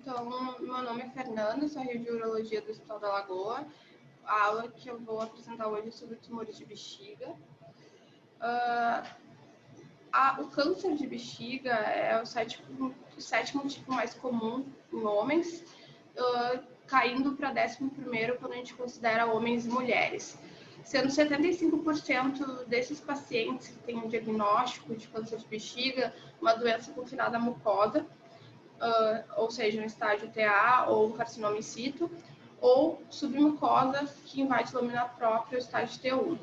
Então, meu nome é Fernanda, sou de Urologia do Hospital da Lagoa. A aula que eu vou apresentar hoje é sobre tumores de bexiga. O câncer de bexiga é o sétimo tipo mais comum em homens, caindo para 11º quando a gente considera homens e mulheres. Sendo 75% desses pacientes que têm um diagnóstico de câncer de bexiga, uma doença confinada à mucosa, ou seja, um estágio TA ou um carcinoma in situ, ou submucosa que invade lâmina própria, o estágio T1.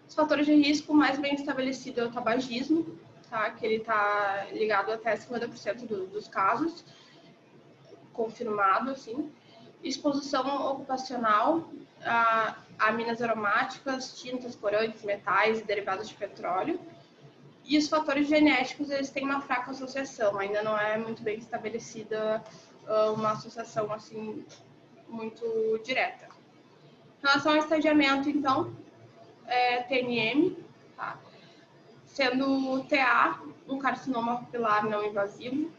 Os fatores de risco mais bem estabelecido é o tabagismo, tá? Que ele está ligado até 50% dos casos, confirmado, assim. Exposição ocupacional a aminas aromáticas, tintas, corantes, metais e derivados de petróleo. E os fatores genéticos, eles têm uma fraca associação, ainda não é muito bem estabelecida uma associação assim muito direta. Em relação ao estadiamento, então, TNM, tá? Sendo TA, um carcinoma papilar não invasivo,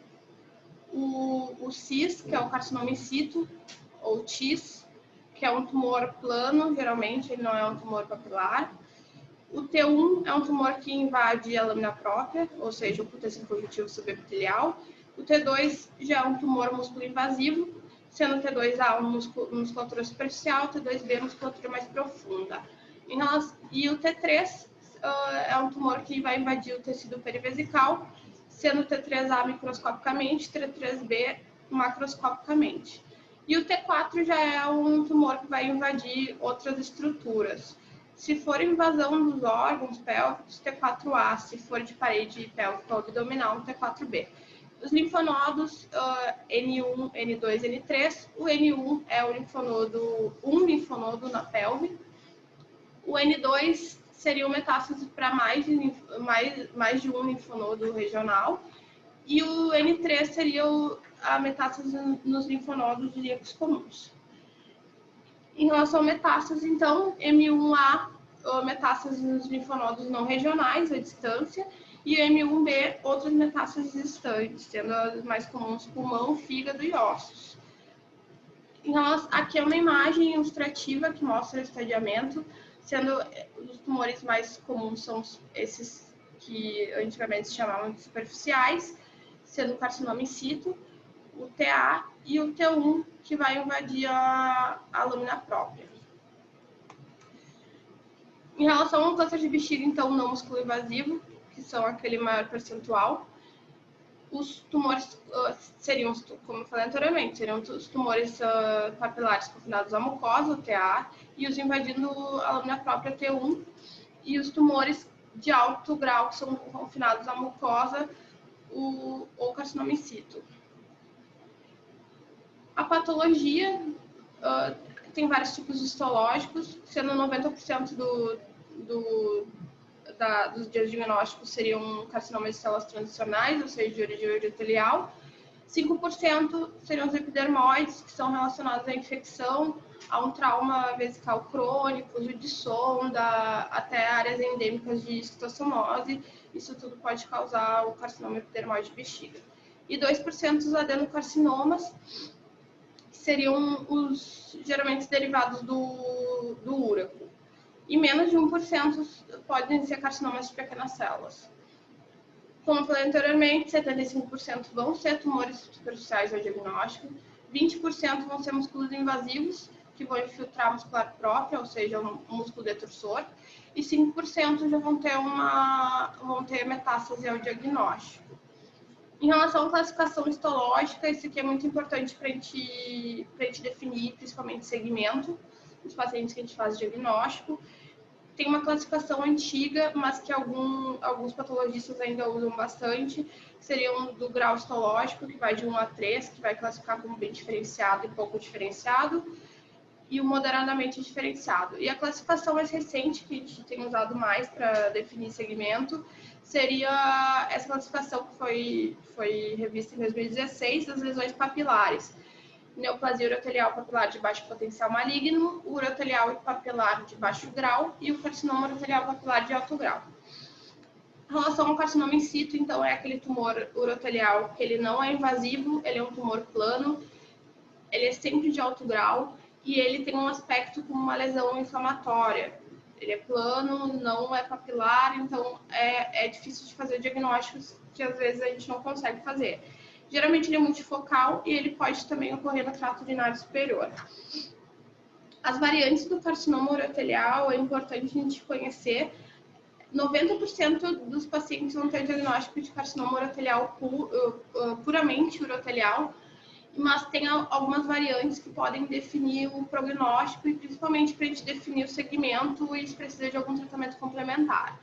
o CIS, que é o carcinoma in situ, ou TIS, que é um tumor plano, geralmente ele não é um tumor papilar. O T1 é um tumor que invade a lâmina própria, ou seja, o tecido conjuntivo subepitelial. O T2 já é um tumor músculo invasivo, sendo o T2A musculatura superficial, o T2B musculatura mais profunda. E o T3 é um tumor que vai invadir o tecido perivesical, sendo o T3A microscopicamente, T3B macroscopicamente. E o T4 já é um tumor que vai invadir outras estruturas. Se for invasão dos órgãos pélvicos, T4A. Se for de parede pélvica ou abdominal, T4B. Os linfonodos N1, N2, N3. O N1 é um linfonodo na pelve. O N2 seria uma metástase para mais de um linfonodo regional. E o N3 seria a metástase nos linfonodos ilíacos comuns. Em relação a metástase, então, M1A, metástase nos linfonodos não regionais, à distância, e M1B, outras metástases distantes, sendo as mais comuns pulmão, fígado e ossos. Aqui é uma imagem ilustrativa que mostra o estadiamento, sendo os tumores mais comuns são esses que antigamente se chamavam de superficiais, sendo o carcinoma in situ, o TA e o T1, que vai invadir a lâmina própria. Em relação ao câncer de bexiga, então, não músculo invasivo, que são aquele maior percentual, os tumores seriam, como eu falei anteriormente, seriam os tumores papilares confinados à mucosa, o TA, e os invadindo a lâmina própria, T1, e os tumores de alto grau, que são confinados à mucosa, ou carcinoma in situ. A patologia tem vários tipos histológicos, sendo 90% dos diagnósticos seriam carcinomas de células transicionais, ou seja, de origem urotelial. 5% seriam os epidermoides, que são relacionados à infecção, a um trauma vesical crônico, uso de sonda, até áreas endêmicas de esquistossomose. Isso tudo pode causar o carcinoma epidermoide de bexiga. E 2% os adenocarcinomas, seriam os geralmente derivados do úraco. E menos de 1% podem ser carcinomas de pequenas células. Como eu falei anteriormente, 75% vão ser tumores superficiais ao diagnóstico, 20% vão ser músculos invasivos, que vão infiltrar a muscular própria, ou seja, um músculo detursor, e 5% já vão ter metástase ao diagnóstico. Em relação à classificação histológica, isso aqui é muito importante para a gente definir, principalmente segmento, dos pacientes que a gente faz diagnóstico. Tem uma classificação antiga, mas que alguns patologistas ainda usam bastante, seriam do grau histológico, que vai de 1 a 3, que vai classificar como bem diferenciado e pouco diferenciado, e o moderadamente diferenciado. E a classificação mais recente, que a gente tem usado mais para definir segmento, seria essa classificação que foi revista em 2016, das lesões papilares. Neoplasia urotelial papilar de baixo potencial maligno, urotelial e papilar de baixo grau e o carcinoma urotelial papilar de alto grau. Em relação ao carcinoma in situ, então, é aquele tumor urotelial que ele não é invasivo, ele é um tumor plano, ele é sempre de alto grau e ele tem um aspecto como uma lesão inflamatória. Ele é plano, não é papilar, então é difícil de fazer diagnósticos que às vezes a gente não consegue fazer. Geralmente ele é multifocal e ele pode também ocorrer no trato urinário superior. As variantes do carcinoma urotelial é importante a gente conhecer. 90% dos pacientes vão ter diagnóstico de carcinoma urotelial puramente urotelial, mas tem algumas variantes que podem definir o prognóstico e principalmente para a gente definir o segmento e se precisa de algum tratamento complementar.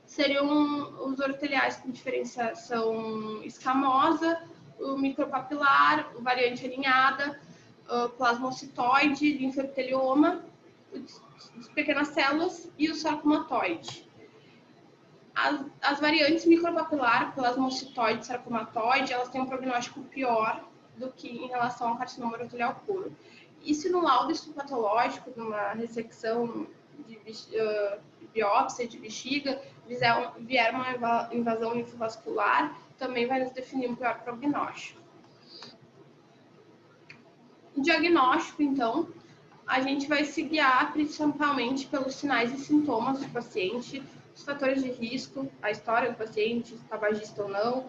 Seriam os uroteliais com diferenciação escamosa, o micropapilar, variante alinhada, plasmocitoide, linfoepitelioma, as pequenas células e o sarcomatoide. As variantes micropapilar, plasmocitoide, sarcomatoide, elas têm um prognóstico pior do que em relação ao carcinoma urotelial puro. E se no laudo histopatológico, numa ressecção de biópsia de bexiga, vier uma invasão linfovascular, também vai nos definir um pior prognóstico. O diagnóstico, então, a gente vai se guiar principalmente pelos sinais e sintomas do paciente, os fatores de risco, a história do paciente, se tabagista ou não,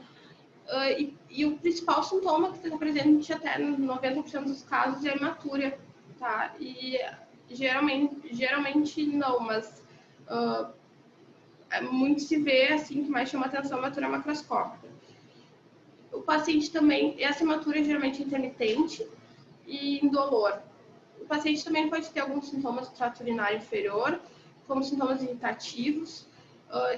e o principal sintoma que está presente até 90% dos casos é a hematúria, tá? E geralmente não, mas muito se vê, assim, que mais chama atenção a hematúria macroscópica. O paciente também, essa hematúria geralmente é intermitente e indolor. O paciente também pode ter alguns sintomas do trato urinário inferior, como sintomas irritativos,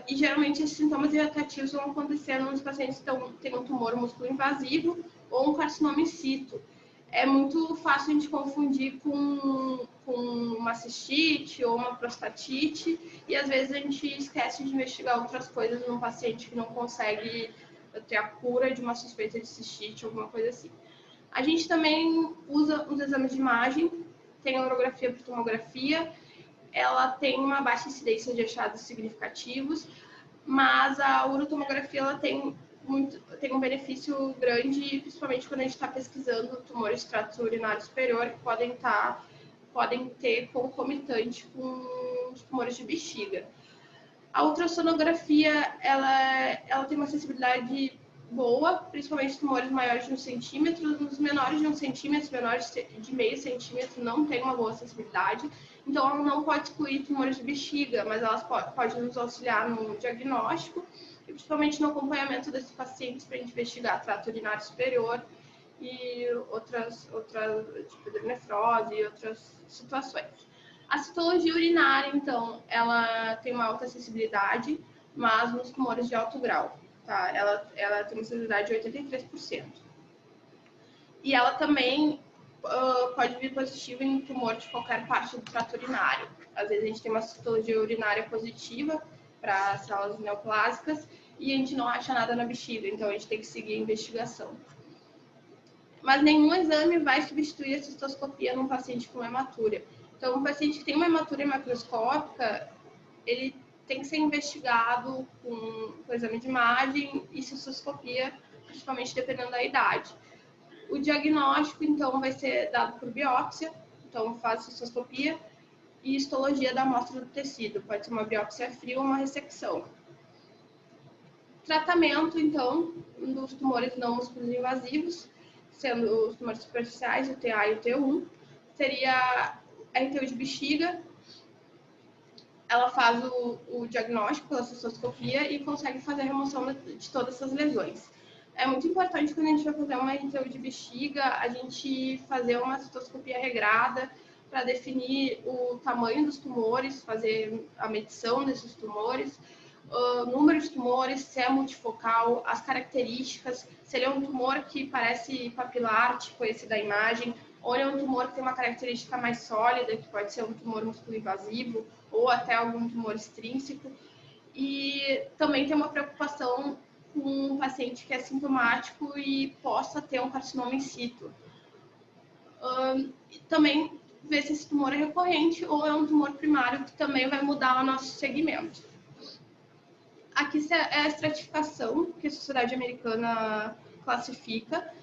e geralmente esses sintomas irritativos vão acontecer nos pacientes que têm um tumor músculo invasivo ou um carcinoma in situ. É muito fácil a gente confundir com uma cistite ou uma prostatite, e às vezes a gente esquece de investigar outras coisas num paciente que não consegue ter a cura de uma suspeita de cistite, alguma coisa assim. A gente também usa os exames de imagem, tem a urografia por tomografia, ela tem uma baixa incidência de achados significativos, mas a urotomografia ela tem um benefício grande, principalmente quando a gente está pesquisando tumores de trato urinário superior, que podem ter concomitante com os tumores de bexiga. A ultrassonografia ela tem uma sensibilidade boa, principalmente tumores maiores de 1 centímetro, nos menores de 1 centímetro, menores de meio centímetro não tem uma boa sensibilidade, então ela não pode excluir tumores de bexiga, mas elas podem nos auxiliar no diagnóstico e principalmente no acompanhamento desses pacientes para a gente investigar trato urinário superior e outras tipo de nefrose e outras situações. A citologia urinária, então, ela tem uma alta sensibilidade, mas nos tumores de alto grau. Tá? Ela tem uma sensibilidade de 83%. E ela também pode vir positiva em tumor de qualquer parte do trato urinário. Às vezes a gente tem uma citologia urinária positiva para células neoplásicas e a gente não acha nada na bexiga, então a gente tem que seguir a investigação. Mas nenhum exame vai substituir a cistoscopia num paciente com hematúria. Então, um paciente que tem uma hematúria macroscópica, ele tem que ser investigado com exame de imagem e cistoscopia, principalmente dependendo da idade. O diagnóstico, então, vai ser dado por biópsia, então faz cistoscopia e histologia da amostra do tecido, pode ser uma biópsia fria ou uma ressecção. Tratamento, então, dos tumores não músculos invasivos, sendo os tumores superficiais, o TA e o T1, seria a RTU de bexiga. Ela faz o diagnóstico pela cistoscopia e consegue fazer a remoção de todas essas lesões. É muito importante quando a gente vai fazer uma RTU de bexiga, a gente fazer uma cistoscopia regrada para definir o tamanho dos tumores, fazer a medição desses tumores, o número de tumores, se é multifocal, as características, se ele é um tumor que parece papilar, tipo esse da imagem, ou ele é um tumor que tem uma característica mais sólida, que pode ser um tumor músculo invasivo, ou até algum tumor extrínseco. E também tem uma preocupação com um paciente que é sintomático e possa ter um carcinoma in situ. Também ver se esse tumor é recorrente ou é um tumor primário, que também vai mudar o nosso segmento. Aqui é a estratificação que a Sociedade Americana classifica,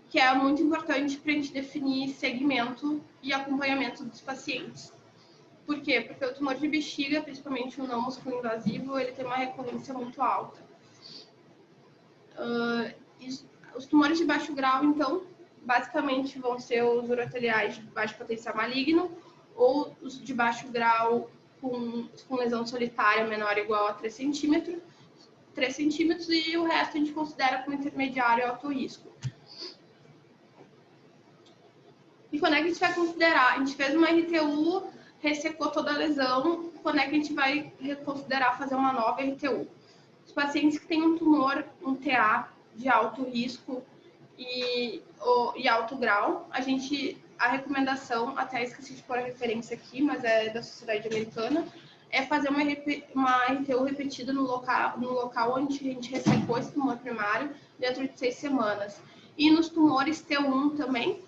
que é muito importante para a gente definir segmento e acompanhamento dos pacientes. Por quê? Porque o tumor de bexiga, principalmente o não músculo invasivo, ele tem uma recorrência muito alta. Os tumores de baixo grau, então, basicamente vão ser os uroteliais de baixo potencial maligno ou os de baixo grau com lesão solitária menor ou igual a 3 centímetros, e o resto a gente considera como intermediário e alto risco. E quando é que a gente vai considerar? A gente fez uma RTU, ressecou toda a lesão, quando é que a gente vai considerar fazer uma nova RTU? Os pacientes que têm um tumor, um TA de alto risco e alto grau, a recomendação, até esqueci de pôr a referência aqui, mas é da Sociedade Americana, é fazer uma RTU repetida no local onde a gente ressecou esse tumor primário dentro de 6 semanas. E nos tumores T1 também,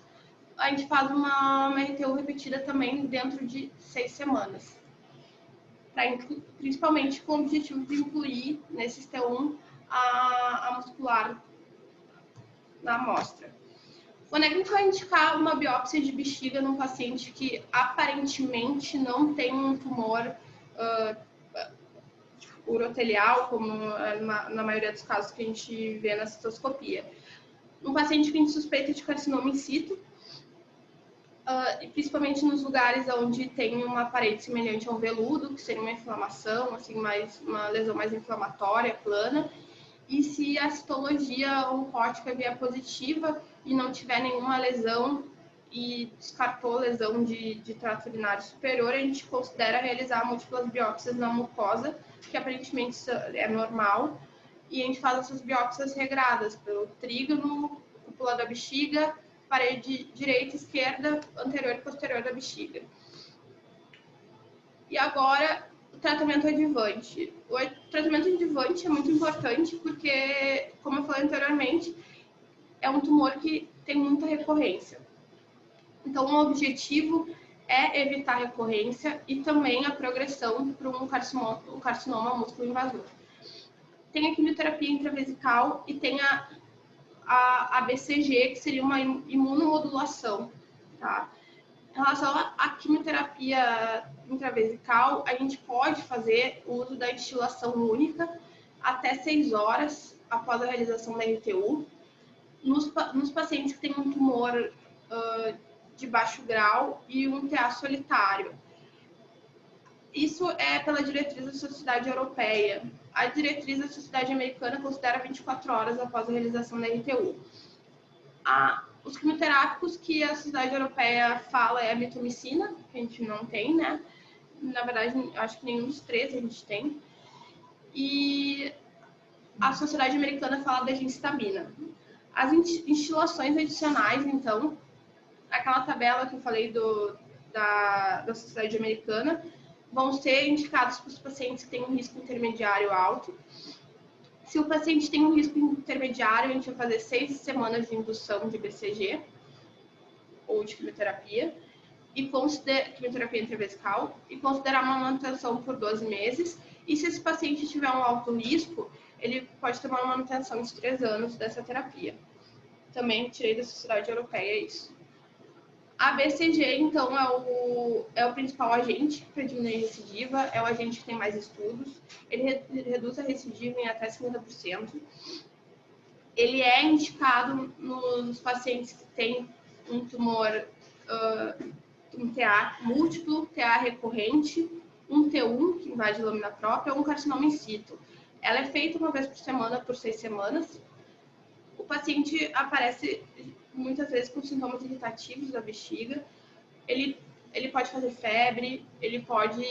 a gente faz uma RTU repetida também dentro de 6 semanas. Principalmente com o objetivo de incluir nesses T1 a muscular na amostra. Quando é que a gente vai indicar uma biópsia de bexiga num paciente que aparentemente não tem um tumor urotelial, como na maioria dos casos que a gente vê na citoscopia? Um paciente que a gente suspeita de carcinoma in situ, e principalmente nos lugares onde tem uma parede semelhante a um veludo, que seria uma inflamação, assim, uma lesão mais inflamatória, plana. E se a citologia oncótica vier positiva e não tiver nenhuma lesão e descartou lesão de trato urinário superior, a gente considera realizar múltiplas biópsias na mucosa, que aparentemente é normal, e a gente faz essas biópsias regradas pelo trígono, cúpula da bexiga, parede direita, esquerda, anterior e posterior da bexiga. E agora, o tratamento adjuvante. O tratamento adjuvante é muito importante porque, como eu falei anteriormente, é um tumor que tem muita recorrência. Então, o objetivo é evitar a recorrência e também a progressão para um carcinoma músculo invasor. Tem a quimioterapia intravesical e tem a BCG, que seria uma imunomodulação, tá? Em relação à quimioterapia intravesical, a gente pode fazer o uso da instilação única até 6 horas após a realização da RTU. Nos pacientes que têm um tumor de baixo grau e um TA solitário. Isso é pela diretriz da Sociedade Europeia. A diretriz da Sociedade Americana considera 24 horas após a realização da RTU. Os quimioterápicos que a Sociedade Europeia fala é a mitomicina, que a gente não tem, né? Na verdade, acho que nenhum dos 3 a gente tem. E a Sociedade Americana fala da gemcitabina. As instilações adicionais, então, aquela tabela que eu falei da Sociedade Americana, vão ser indicados para os pacientes que têm um risco intermediário alto. Se o paciente tem um risco intermediário, a gente vai fazer 6 semanas de indução de BCG ou de quimioterapia, quimioterapia intravesical, e considerar uma manutenção por 12 meses. E se esse paciente tiver um alto risco, ele pode ter uma manutenção de 3 anos dessa terapia. Também tirei da Sociedade Europeia isso. A BCG, então, é o principal agente para diminuir a recidiva, é o agente que tem mais estudos. Ele reduz a recidiva em até 50%. Ele é indicado nos pacientes que têm um tumor, um TA múltiplo, TA recorrente, um T1, que invade lâmina própria, ou um carcinoma in situ. Ela é feita uma vez por semana, por 6 semanas. O paciente aparece muitas vezes com sintomas irritativos da bexiga. Ele pode fazer febre, ele pode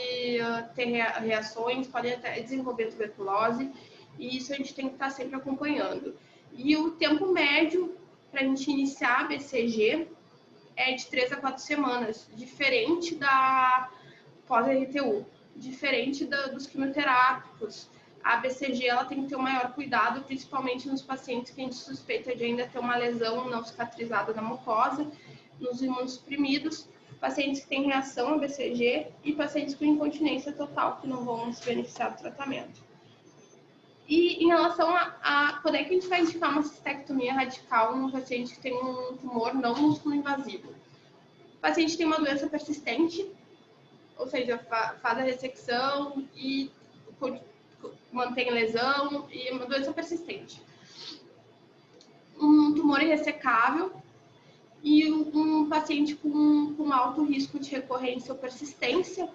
ter reações, pode até desenvolver tuberculose, e isso a gente tem que estar sempre acompanhando. E o tempo médio para a gente iniciar a BCG é de 3 a 4 semanas, diferente da pós-RTU, diferente dos quimioterápicos. A BCG ela tem que ter um maior cuidado, principalmente nos pacientes que a gente suspeita de ainda ter uma lesão não cicatrizada na mucosa, nos imunossuprimidos, pacientes que têm reação a BCG e pacientes com incontinência total, que não vão se beneficiar do tratamento. E em relação a quando é que a gente vai indicar uma cistectomia radical num paciente que tem um tumor não músculo invasivo? O paciente tem uma doença persistente, ou seja, faz a ressecção e mantém lesão, e é uma doença persistente. Um tumor irressecável e um paciente com alto risco de recorrência ou persistência.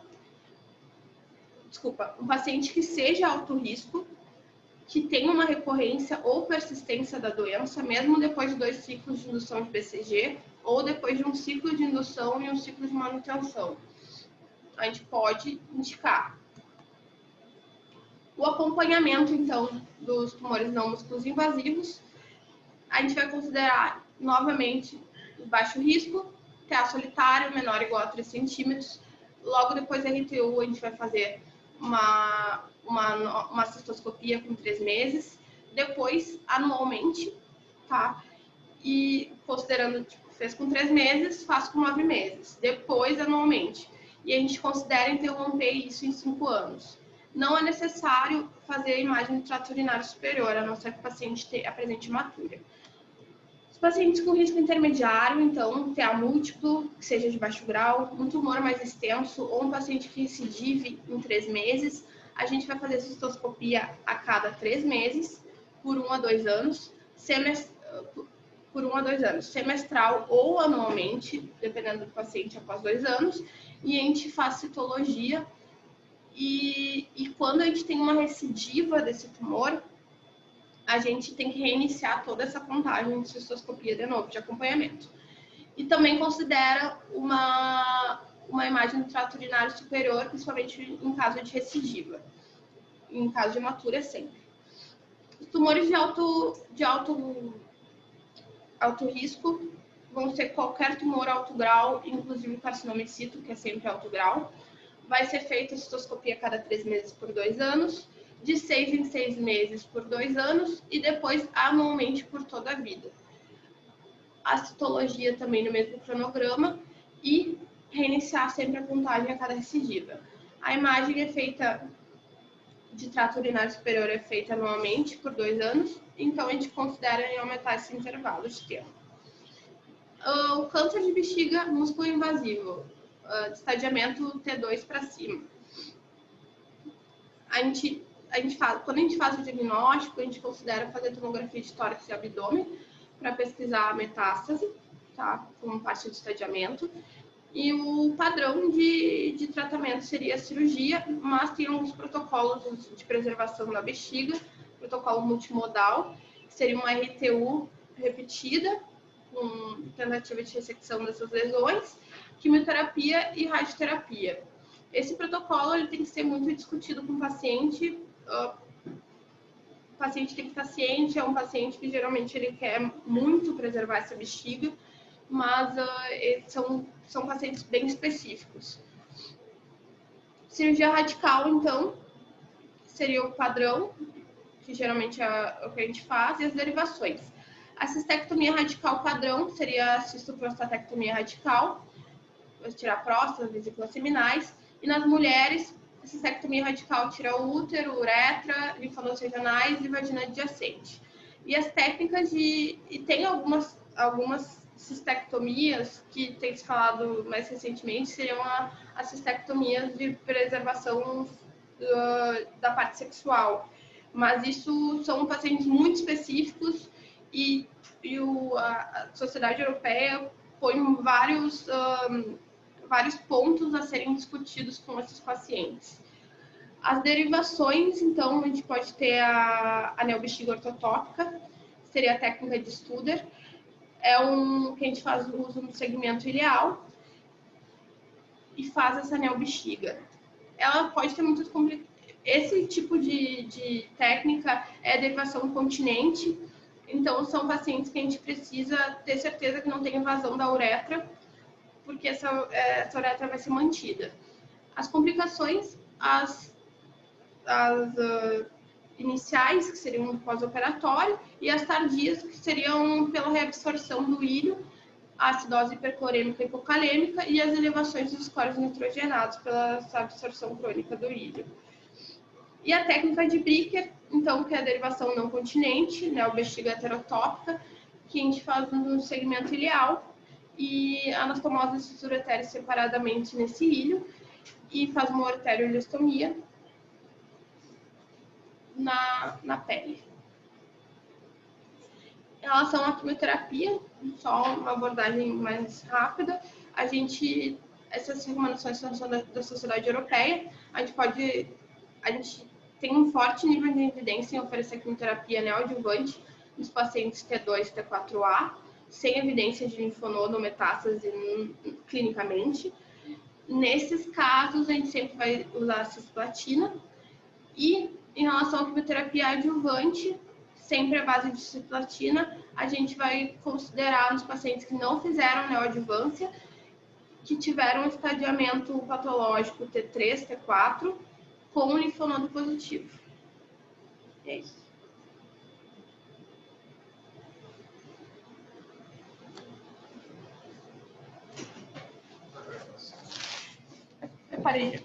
Desculpa, um paciente que seja alto risco, que tenha uma recorrência ou persistência da doença, mesmo depois de 2 ciclos de indução de BCG, ou depois de um ciclo de indução e um ciclo de manutenção. A gente pode indicar. O acompanhamento, então, dos tumores não músculos invasivos, a gente vai considerar, novamente, baixo risco, TA solitário, menor ou igual a 3 centímetros. Logo depois da RTU, a gente vai fazer uma cistoscopia com 3 meses. Depois, anualmente, tá? E considerando, tipo, fez com 3 meses, faz com 9 meses. Depois, anualmente. E a gente considera interromper isso em 5 anos. Não é necessário fazer a imagem do trato urinário superior, a não ser que o paciente apresente hematura. Os pacientes com risco intermediário, então, TA múltiplo, que seja de baixo grau, um tumor mais extenso ou um paciente que recidive em 3 meses, a gente vai fazer cistoscopia a cada 3 meses, por 1 a 2 anos, semestral ou anualmente, dependendo do paciente, após 2 anos, e a gente faz citologia. E quando a gente tem uma recidiva desse tumor, a gente tem que reiniciar toda essa contagem de cistoscopia de novo, de acompanhamento. E também considera uma imagem do trato urinário superior, principalmente em caso de recidiva. Em caso de hematura, sempre. Os tumores de alto risco vão ser qualquer tumor alto grau, inclusive carcinoma in situ, que é sempre alto grau. Vai ser feita a cistoscopia a cada 3 meses por 2 anos, de 6 em 6 meses por 2 anos e depois anualmente por toda a vida. A citologia também no mesmo cronograma e reiniciar sempre a contagem a cada recidiva. A imagem é feita de trato urinário superior, é feita anualmente por 2 anos, então a gente considera em aumentar esse intervalo de tempo. O câncer de bexiga músculo invasivo, de estadiamento T2 para cima. Quando a gente faz o diagnóstico, a gente considera fazer tomografia de tórax e abdômen para pesquisar a metástase, tá? Como parte do estadiamento. E o padrão de tratamento seria a cirurgia, mas tem alguns protocolos de preservação da bexiga, protocolo multimodal, que seria uma RTU repetida, com tentativa de ressecção dessas lesões, quimioterapia e radioterapia. Esse protocolo ele tem que ser muito discutido com o paciente. O paciente tem que estar ciente, é um paciente que geralmente ele quer muito preservar essa bexiga, mas são pacientes bem específicos. Cirurgia radical, então, seria o padrão, que geralmente é o que a gente faz, e as derivações. A cistectomia radical padrão seria a cistoprostatectomia radical, vai tirar a próstata, vesículas seminais, e nas mulheres, a cistectomia radical tira o útero, uretra, linfonodos regionais e vagina adjacente. E as técnicas e tem algumas cistectomias que tem se falado mais recentemente, seriam as cistectomias de preservação da parte sexual. Mas isso são pacientes muito específicos e a Sociedade Europeia põe vários pontos a serem discutidos com esses pacientes. As derivações, então, a gente pode ter a neobexiga ortotópica, seria a técnica de Studer, que a gente faz uso no segmento ileal e faz essa neobexiga. Ela pode ter muitas complicações. Esse tipo de técnica é derivação continente, então são pacientes que a gente precisa ter certeza que não tem invasão da uretra, porque essa uretra vai ser mantida. As complicações, as iniciais, que seriam do pós-operatório, e as tardias, que seriam pela reabsorção do íleo, a acidose hiperclorêmica e hipocalêmica, e as elevações dos scores nitrogenados pela absorção crônica do íleo. E a técnica de Bricker, Então, que é a derivação não continente, né, o bexiga heterotópica, que a gente faz no segmento ileal, e a anastomose cissura etérea separadamente nesse ilho, e faz uma arterioileostomia na pele. Em relação à quimioterapia, só uma abordagem mais rápida, essas recomendações são da Sociedade Europeia, a gente tem um forte nível de evidência em oferecer quimioterapia neoadjuvante nos pacientes T2 e T4A, sem evidência de linfonodo ou metástase clinicamente. Nesses casos, a gente sempre vai usar a cisplatina. E em relação à quimioterapia adjuvante, sempre à base de cisplatina, a gente vai considerar nos pacientes que não fizeram neoadjuvância, que tiveram um estadiamento patológico T3, T4, com linfonodo positivo. É isso. Eu parei.